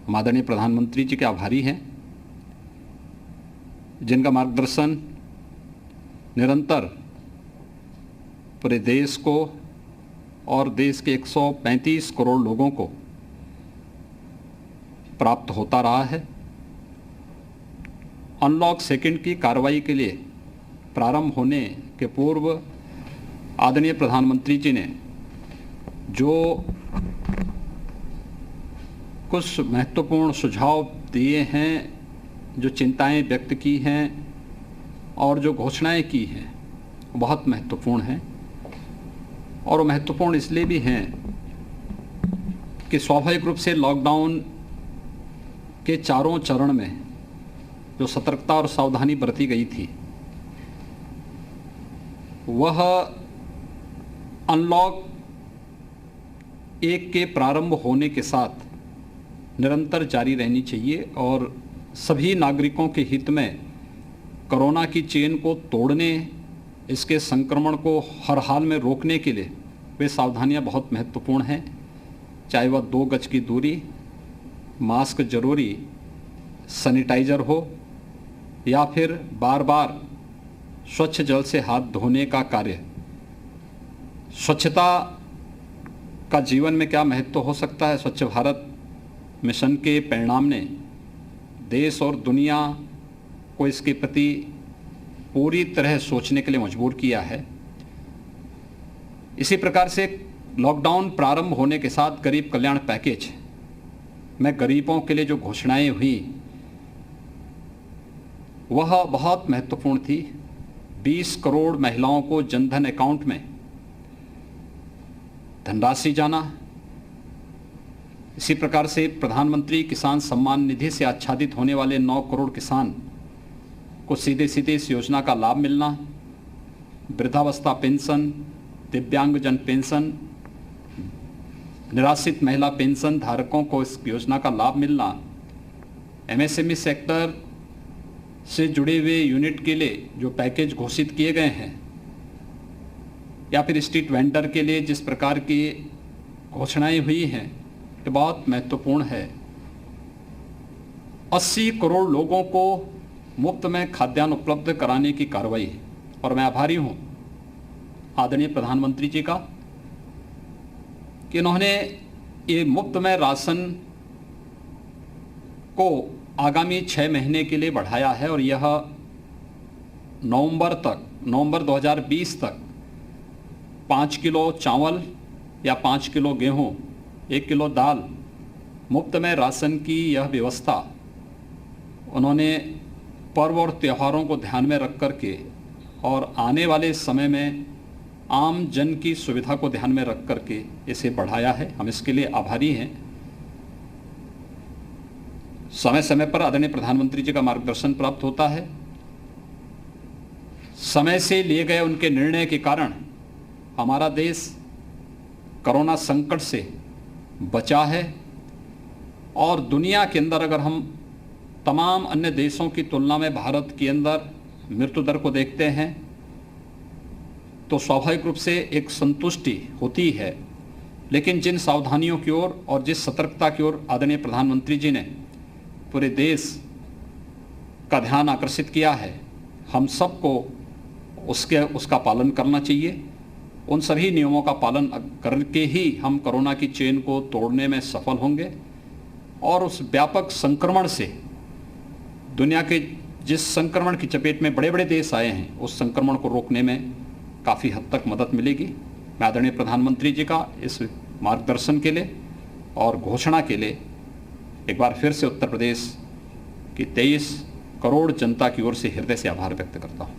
हम आदरणीय प्रधानमंत्री जी के आभारी हैं, जिनका मार्गदर्शन निरंतर पूरे देश को और देश के 135 करोड़ लोगों को प्राप्त होता रहा है। अनलॉक सेकंड की कार्रवाई के लिए प्रारंभ होने के पूर्व आदरणीय प्रधानमंत्री जी ने जो कुछ महत्वपूर्ण सुझाव दिए हैं, जो चिंताएं व्यक्त की हैं और जो घोषणाएं की हैं, बहुत महत्वपूर्ण हैं। और वो महत्वपूर्ण इसलिए भी हैं कि स्वाभाविक रूप से लॉकडाउन के चारों चरण में जो सतर्कता और सावधानी बरती गई थी, वह अनलॉक 1 के प्रारंभ होने के साथ निरंतर जारी रहनी चाहिए और सभी नागरिकों के हित में कोरोना की चेन को तोड़ने, इसके संक्रमण को हर हाल में रोकने के लिए वे सावधानियां बहुत महत्वपूर्ण हैं। चाहे वह 2 गज की दूरी, मास्क जरूरी, सैनिटाइजर हो या फिर बार बार स्वच्छ जल से हाथ धोने का कार्य। स्वच्छता का जीवन में क्या महत्व हो सकता है? स्वच्छ भारत मिशन के परिणाम ने देश और दुनिया को इसके प्रति पूरी तरह सोचने के लिए मजबूर किया है। इसी प्रकार से लॉकडाउन प्रारंभ होने के साथ गरीब कल्याण पैकेज में गरीबों के लिए जो घोषणाएं हुई वह बहुत महत्वपूर्ण थी। 20 करोड़ महिलाओं को जनधन अकाउंट में धनराशि जाना। इसी प्रकार से प्रधानमंत्री किसान सम्मान निधि से आच्छादित होने वाले 9 करोड़ किसान को सीधे सीधे इस योजना का लाभ मिलना। वृद्धावस्था पेंशन, दिव्यांगजन पेंशन, निराश्रित महिला पेंशन धारकों को इस योजना का लाभ मिलना। एमएसएमई सेक्टर से जुड़े हुए यूनिट के लिए जो पैकेज घोषित किए गए हैं, या फिर स्ट्रीट वेंडर के लिए जिस प्रकार की घोषणाएं हुई हैं, ये बहुत महत्वपूर्ण है। 80 करोड़ लोगों को मुफ्त में खाद्यान्न उपलब्ध कराने की कार्रवाई है और मैं आभारी हूं आदरणीय प्रधानमंत्री जी का कि इन्होंने ये मुफ्त में राशन को आगामी 6 महीने के लिए बढ़ाया है और यह नवंबर 2020 तक 5 किलो चावल या 5 किलो गेहूं, 1 किलो दाल मुफ्त में राशन की यह व्यवस्था उन्होंने पर्व और त्योहारों को ध्यान में रख कर के और आने वाले समय में आम जन की सुविधा को ध्यान में रख कर के इसे बढ़ाया है। हम इसके लिए आभारी हैं। समय समय पर आदरणीय प्रधानमंत्री जी का मार्गदर्शन प्राप्त होता है। समय से लिए गए उनके निर्णय के कारण हमारा देश कोरोना संकट से बचा है और दुनिया के अंदर अगर हम तमाम अन्य देशों की तुलना में भारत के अंदर मृत्यु दर को देखते हैं तो स्वाभाविक रूप से एक संतुष्टि होती है। लेकिन जिन सावधानियों की ओर और जिस सतर्कता की ओर आदरणीय प्रधानमंत्री जी ने पूरे देश का ध्यान आकर्षित किया है, हम सबको उसका पालन करना चाहिए। उन सभी नियमों का पालन करके ही हम कोरोना की चेन को तोड़ने में सफल होंगे और उस व्यापक संक्रमण से दुनिया के जिस संक्रमण की चपेट में बड़े बड़े देश आए हैं, उस संक्रमण को रोकने में काफ़ी हद तक मदद मिलेगी। मैं आदरणीय प्रधानमंत्री जी का इस मार्गदर्शन के लिए और घोषणा के लिए एक बार फिर से उत्तर प्रदेश की 23 करोड़ जनता की ओर से हृदय से आभार व्यक्त करता हूँ।